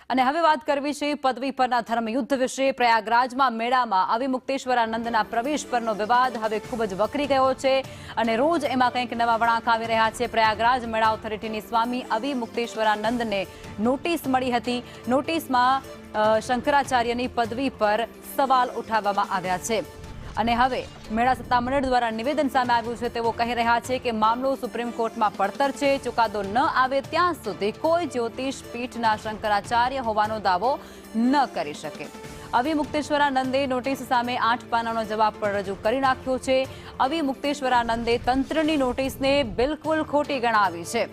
અને હવે વાત કરવી છે પદવી પરના ધર્મયુદ્ધ વિશે। પ્રયાગરાજમાં મેળામાં અવિમુક્તેશ્વરાનંદના પ્રવેશ પરનો વિવાદ હવે ખૂબ જ વકરી ગયો છે અને રોજ એમાં કંઈક નવા વળાંક આવી રહ્યા છે। પ્રયાગરાજ મેળા ઓથોરિટીની સ્વામી અવિમુક્તેશ્વરાનંદને નોટિસ મળી હતી। નોટિસમાં શંકરાચાર્યની પદવી પર સવાલ ઉઠાવવામાં આવ્યા છે અને હવે મેળા સત્તામંડળ દ્વારા નિવેદન સામે આવ્યું છે। તેઓ કહી રહ્યા છે કે મામલો સુપ્રીમ કોર્ટમાં પડતર છે। ચુકાદો ન આવે ત્યાં સુધી કોઈ જ્યોતિષ પીઠના શંકરાચાર્ય હોવાનો દાવો ન કરી શકે। અવિમુક્તેશ્વરાનંદે નોટિસ સામે 8 પાનાનો જવાબ પણ રજૂ કરી નાખ્યો છે। અવિમુક્તેશ્વરાનંદે તંત્રની નોટિસને બિલકુલ ખોટી ગણાવી છે।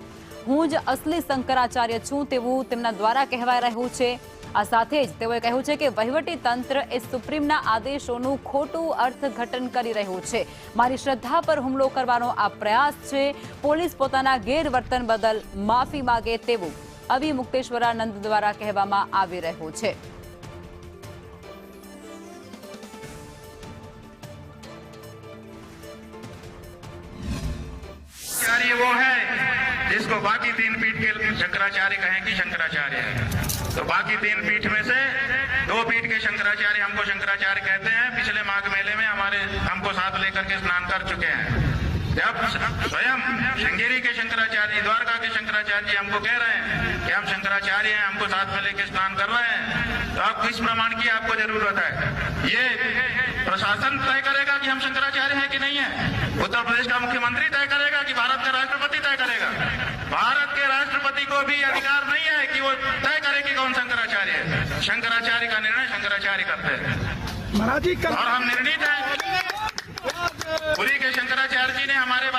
હું જ અસલી શંકરાચાર્ય છું તેવું તેમના દ્વારા કહેવાય રહ્યું છે। આ સાથે જ તેઓએ કહ્યું છે કે વહીવટી તંત્ર એ સુપ્રીમના આદેશોનું ખોટું અર્થઘટન કરી રહ્યું છે। મારી શ્રદ્ધા પર હુમલો કરવાનો આ પ્રયાસ છે। પોલીસ પોતાના ગેરવર્તન બદલ માફી માંગે તેવું અવિમુક્તેશ્વરાનંદ દ્વારા કહેવામાં આવી રહ્યું છે। वो है जिसको बाकी 3 पीठ के शंकराचार्य कहें कि शंकराचार्य है, तो बाकी 3 पीठ में से 2 पीठ के शंकराचार्य हमको शंकराचार्य कहते हैं। पिछले माघ मेले में हमको साथ लेकर के स्नान कर चुके हैं। जब स्वयं श्रृंगेरी के शंकराचार्य, द्वारका के शंकराचार्य जी हमको कह रहे हैं कि हम शंकराचार्य हैं, हमको साथ में लेकर स्नान कर रहे हैं, तो आप किस प्रमाण की आपको जरूरत है? ये प्रशासन तय करेगा कि हम शंकराचार्य हैं कि नहीं है? उत्तर प्रदेश का मुख्यमंत्री तय करेगा कि भारत का राष्ट्रपति तय करेगा? भारत के राष्ट्रपति को भी अधिकार नहीं है कि वो तय करे कि कौन शंकराचार्य है। शंकराचार्य का निर्णय शंकराचार्य करते हैं और हम निर्णित हैं। पुरी के शंकराचार्य जी ने हमारे